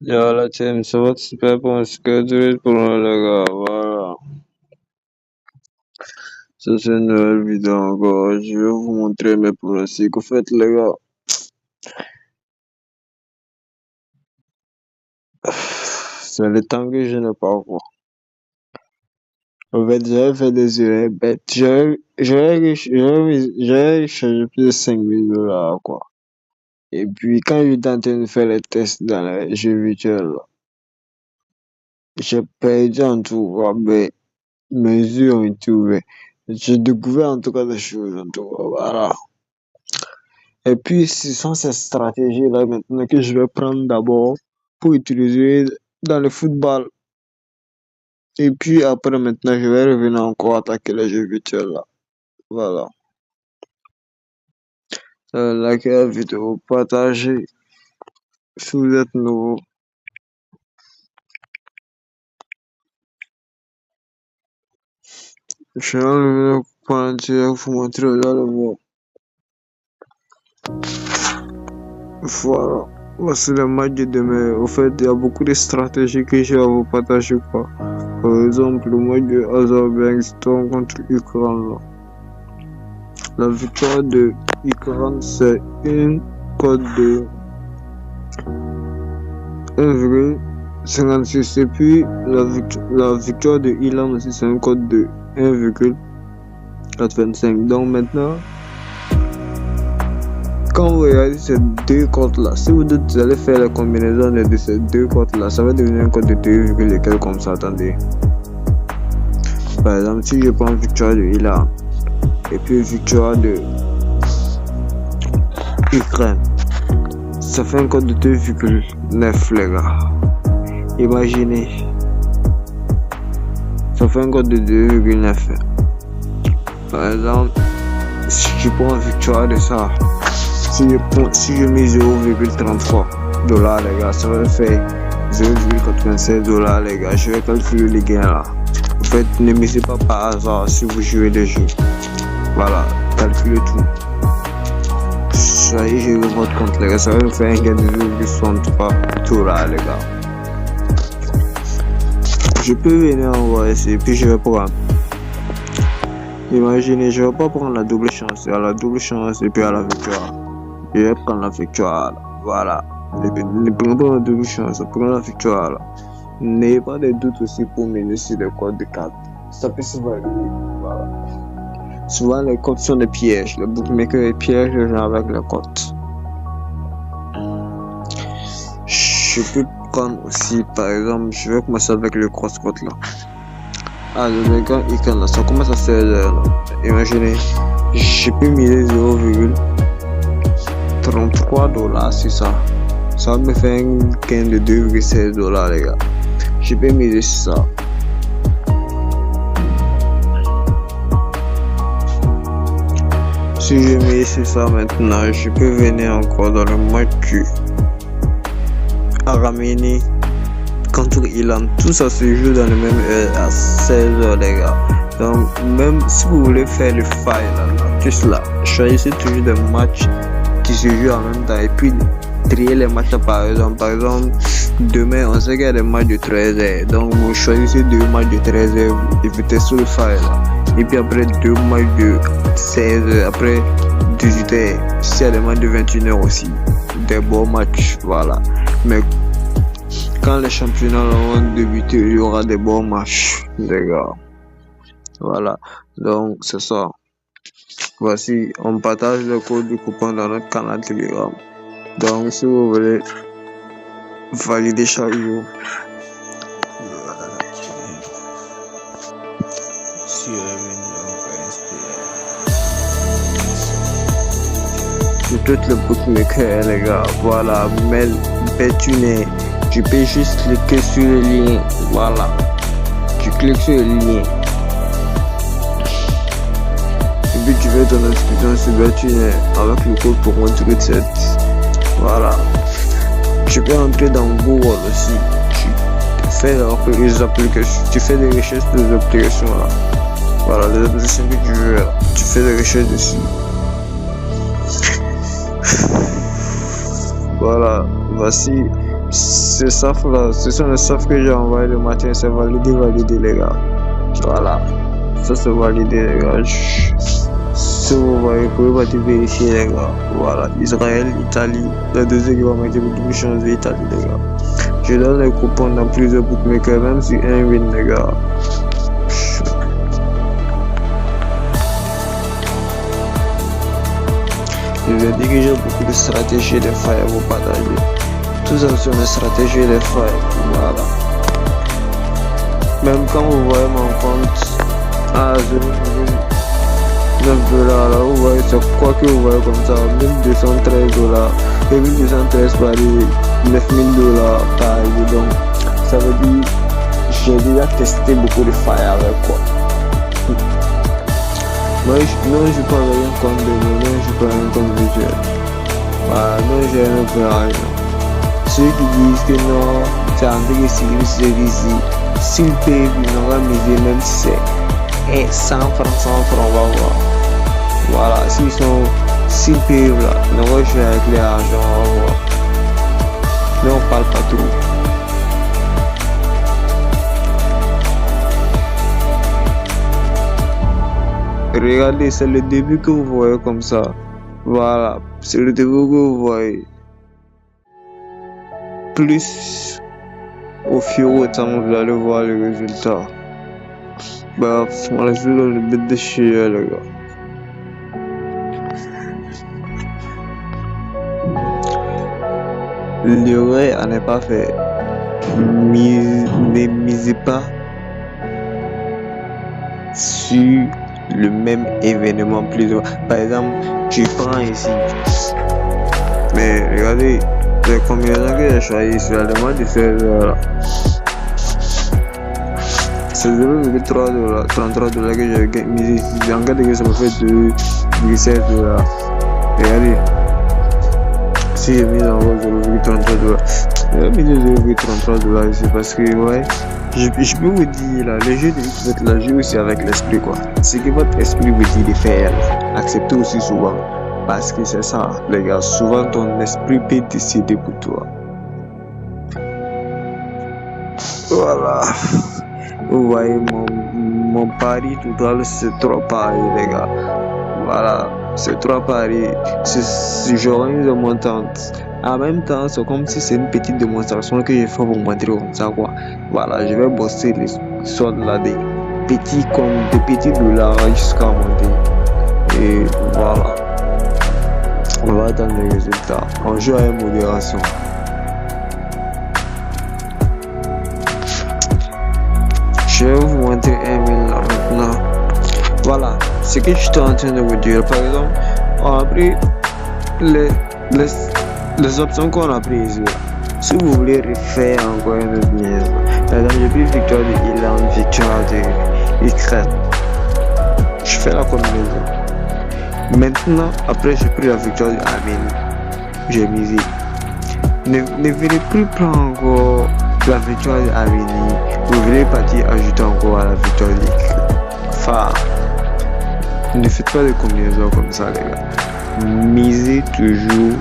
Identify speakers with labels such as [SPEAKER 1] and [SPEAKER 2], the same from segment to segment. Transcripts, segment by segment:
[SPEAKER 1] Yo, la team, ça va super pour un schedule pour les gars, voilà. Ça, c'est une nouvelle vidéo encore. Je vais vous montrer mes pronostics. En fait, les gars, c'est le temps que je n'ai pas vu. En fait, j'avais fait des erreurs bêtes. J'avais chargé plus de 5 000 $, quoi. Et puis, quand j'étais en train de faire les tests dans les jeux virtuels, là, j'ai perdu en tout, quoi, mais mes yeux ont été ouverts. J'ai découvert en tout cas des choses, en tout cas, voilà. Et puis, ce sont ces stratégies-là maintenant que je vais prendre d'abord pour utiliser dans le football. Et puis après, maintenant, je vais revenir encore attaquer les jeux virtuels là. Voilà. Likez la vidéo, partagez si vous êtes nouveau. Je vais enlever le pointure pour vous montrer dans le mot. Voilà. Voici le match de demain. Au fait, il y a beaucoup de stratégies que je vais vous partager, quoi. Par exemple, le match de Azerbaïdjan contre Ukraine là. La victoire de Ukraine, c'est une cote de 1,56. Et puis, la victoire de Iran aussi, c'est une cote de 1,85. Donc maintenant, quand vous regardez ces deux cotes-là, si vous allez faire la combinaison de ces deux cotes-là, ça va devenir une cote de 2, comme ça, attendez. Par exemple, si je prends victoire de Iran, et puis victoire de Ukraine, ça fait un code de 2,9 les gars. Imaginez, ça fait un code de 2,9. Par exemple, si je prends victoire de ça, si je mets 0,33 $ les gars, ça va faire 0,96 $ les gars. Je vais calculer les gains là. En fait, ne misez pas par hasard si vous jouez des jeux. Voilà, calculez tout. Ça y est, j'ai eu votre compte les gars, ça va me faire un gain de 0,63 $ les gars. Je peux venir envoyer ici, puis je vais prendre. Imaginez, je vais pas prendre la double chance, à la double chance et puis à la victoire. Je vais prendre la victoire là. Voilà. Ne prenez pas la double chance, prenez la victoire là. N'ayez pas de doute aussi pour mener sur les codes de cartes. Ça peut se voir. Voilà. Souvent les cotes sont des pièges. Le bookmaker piège les gens avec les cotes. Je peux prendre aussi, par exemple, je vais commencer avec le cross-cote là. Ah, le gars, là, ça commence à 16h là. Imaginez, je peux miser 0,33 $ sur ça. Ça va me faire un gain de 2,16 $ les gars. Je peux miser sur ça. Si je mets sur ça maintenant, je peux venir encore dans le match du Arménie contre Iran. Tout ça se joue dans le même heure à 16h les gars. Donc même si vous voulez faire le file là, choisissez toujours des matchs qui se jouent en même temps et puis trier les matchs par exemple. Par exemple, demain on sait qu'il y a des matchs de 13h. Donc vous choisissez 2 matchs de 13h, vous évitez sur le file là. Et puis après 2 matchs de 16h, après 18h, s'il y a des matchs de 21h aussi. Des bons matchs, voilà. Mais quand les championnats vont débuter, il y aura des bons matchs, les gars. Voilà. Donc c'est ça. Voici, on partage le code du coupon dans notre canal Telegram. Donc si vous voulez valider chaque jour. Toutes les bookmakers les gars, voilà, mais Bettunet, tu peux juste cliquer sur le lien, voilà, tu cliques sur le lien, et puis tu fais ton inscription sur Bettunet avec le code pour mon 7, voilà, tu peux entrer dans Google aussi, tu fais les applications, tu fais des recherches sur les applications là, voilà, les applications que tu veux, tu fais des recherches dessus. Voilà, voici Ce saf là, ce sont les safs que j'ai envoyé le matin, c'est validé les gars. Voilà, ça c'est validé les gars. Si vous voyez, vous pouvez pas vérifier les gars. Voilà, Israël, Italie, les deux équipes ont été beaucoup changer Italie les gars. Je donne les coupons dans plusieurs bookmakers, même si un win les gars. Je vais dire que j'ai beaucoup de stratégies et de failles à vous partager. Tout ça sur mes stratégies et les failles. Voilà. Même quand vous voyez mon compte à 0,9 $, là, vous voyez, c'est quoi que vous voyez comme ça, 1213 $. Et 1213 par 9000 $ par année. Donc, ça veut dire que j'ai déjà testé beaucoup de failles avec quoi. Moi, non, je ne pas avec un compte de moi, non, je pas un compte virtuel. Voilà, non, j'ai un peu rien. Ceux qui disent que non, c'est un truc ici, s'ils payent, ils n'ont pas misé, même si c'est 100 francs, on va voir. Voilà, s'ils payent là, ils n'ont pas joué avec les argent, on va voir. Mais on parle pas trop. Regardez, c'est le début que vous voyez comme ça. Voilà, c'est le début que vous voyez. Plus au fur et à mesure, vous allez voir le résultat. Bah, on a joué le but de chier, les gars. L'erreur à ne pas faire. Ne misez pas sur le même événement plusieurs. Par exemple, tu prends ici. Mais regardez, les combinaisons que j'ai choisies sur la demande de 16 €. C'est 0,3 $, 33 $ que j'ai mis ici. En cas de que ça me fait 2,7 $. Regardez. Si j'ai mis en haut 0,33 $. J'ai mis 0,33 $ ici parce que, ouais. Je peux vous dire là, les jeux de l'équipe là, jouer aussi avec l'esprit quoi. Ce que votre esprit vous dit de faire, acceptez aussi souvent. Parce que c'est ça, les gars, souvent ton esprit peut décider pour toi. Voilà. Vous voyez mon pari total, c'est 3 paris, les gars. Voilà, c'est 3 paris. J'aurai une montante. En même temps, c'est comme si c'est une petite démonstration que je fais pour montrer comme ça quoi. Voilà, je vais bosser les soldes là des petits dollars jusqu'à monter. Et voilà. On va attendre les résultats. On joue avec modération. Je vais vous montrer un mail là maintenant. Voilà, ce que je suis en train de vous dire. Par exemple, on a pris les options qu'on a prises. Si vous voulez refaire encore une autre mise, par exemple, j'ai pris victoire de Irlande, victoire de Ukraine. Je fais la combinaison. Maintenant, après, j'ai pris la victoire de Arménie. J'ai misé. Ne venez plus prendre encore la victoire de Arménie. Vous voulez partir ajouter encore à la victoire de l'Ukraine. Enfin, ne faites pas de combinaison comme ça, les gars. Misez toujours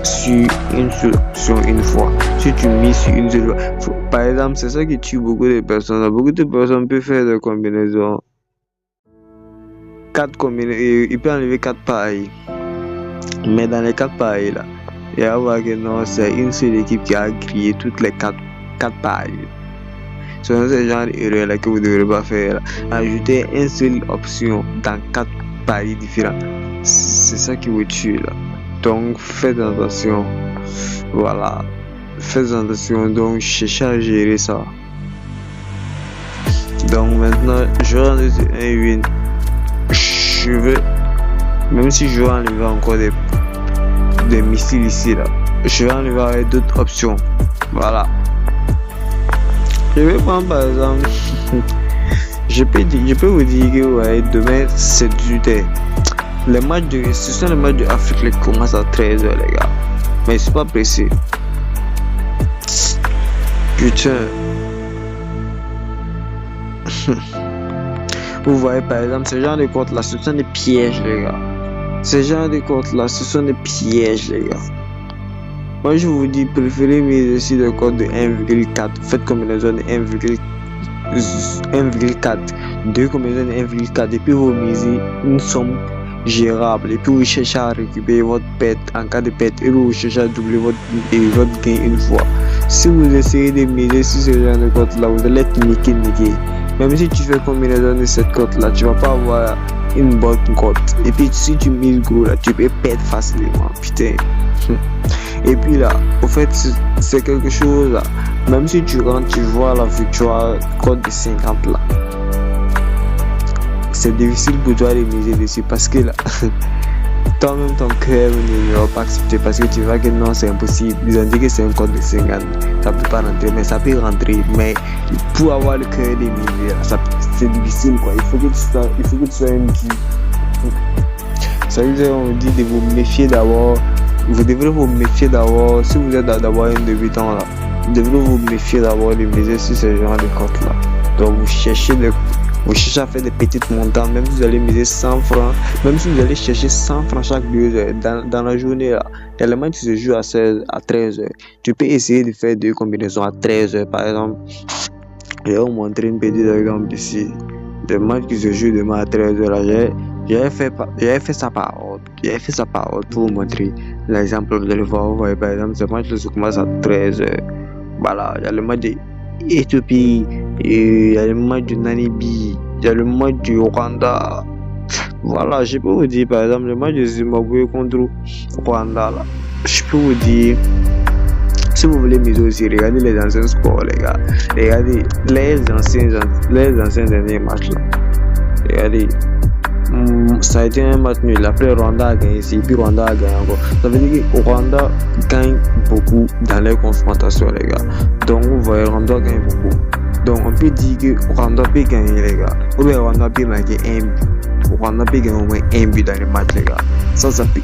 [SPEAKER 1] sur une seule option une fois. Si tu mises sur une seule fois, par exemple, c'est ça qui tue beaucoup de personnes. Beaucoup de personnes peuvent faire des combinaisons. 4 combinaisons, il peut enlever 4 pareils. Mais dans les 4 pareils là, il va voir que non, c'est une seule équipe qui a grillé toutes les 4 pareils. Ce sont ces genres d'erreurs là que vous ne devrez pas faire. Ajouter une seule option dans 4 paris différents. C'est ça qui vous tue là. Donc faites attention. Voilà. Faites attention. Donc cherchez à gérer ça. Donc maintenant, je rentre sur un win. Je veux, même si je vais enlever encore des missiles ici là, je vais enlever avec d'autres options. Voilà. Je vais prendre par exemple, je peux vous dire que ouais, demain c'est 18h. Ce sont les matchs de Afrique qui commencent à 13h les gars. Mais c'est pas pressé. Putain. Vous voyez par exemple ce genre de comptes là, ce sont des pièges les gars. Ce genre de comptes là, ce sont des pièges les gars. Moi, je vous dis, préférez miser sur le code de 1,4. Faites combinaison de 1,4. 2 combinaisons de 1,4. Et puis, vous misez une somme gérable. Et puis, vous cherchez à récupérer votre perte en cas de perte. Et vous cherchez à doubler votre gain une fois. Si vous essayez de miser sur ce genre de code-là, vous allez être niqué. Même si tu fais combinaison de cette cote-là, tu vas pas avoir une bonne cote. Et puis, si tu mises gros là, tu peux perdre facilement. Putain. Et puis là, au fait, c'est quelque chose là. Même si tu rentres, tu vois la victoire cote de 50 là. C'est difficile pour toi de miser dessus parce que là, toi-même ton cœur ne va pas accepter parce que tu vois que non, c'est impossible. Ils ont dit que c'est un code de 50. Ça peut pas rentrer, mais ça peut rentrer. Mais pour avoir le cœur de miser, c'est difficile quoi. Il faut que tu sois un petit. Ça veut dire, on dit de vous méfier d'abord. Vous devrez vous méfier d'abord, si vous êtes d'abord un débutant là, vous devrez vous méfier d'abord de miser sur ce genre de compte là. Donc vous cherchez à faire des petites montants, même si vous allez miser 100 francs, même si vous allez chercher 100 francs chaque 2 heures dans la journée là. Il y a le match qui se joue à 13 heures. Tu peux essayer de faire 2 combinaisons à 13 heures par exemple. Je vais vous montrer une petite exemple ici. Des matchs qui se jouent demain à 13 heures là. J'ai fait ça par ordre. Pour vous montrer l'exemple. Vous allez voir, vous voyez par exemple, ce match se commence à 13h. Voilà, il y a le match d'Éthiopie, il y a le match de Namibie, il y a le match du Rwanda. Voilà, je peux vous dire par exemple, le match de Zimbabwe contre Rwanda là. Je peux vous dire, si vous voulez miser aussi, regardez les anciens scores, les gars. Regardez les anciens derniers matchs là. Regardez. Ça a été un match nul. Après, Rwanda a gagné ici, puis Rwanda a gagné encore. Ça veut dire que Rwanda gagne beaucoup dans les confrontations, les gars. Donc, vous voyez, Rwanda gagne beaucoup. Donc, on peut dire que Rwanda peut gagner, les gars. Ou bien Rwanda peut marquer un but. Rwanda peut gagner au moins un but dans les matchs, les gars. Ça peut.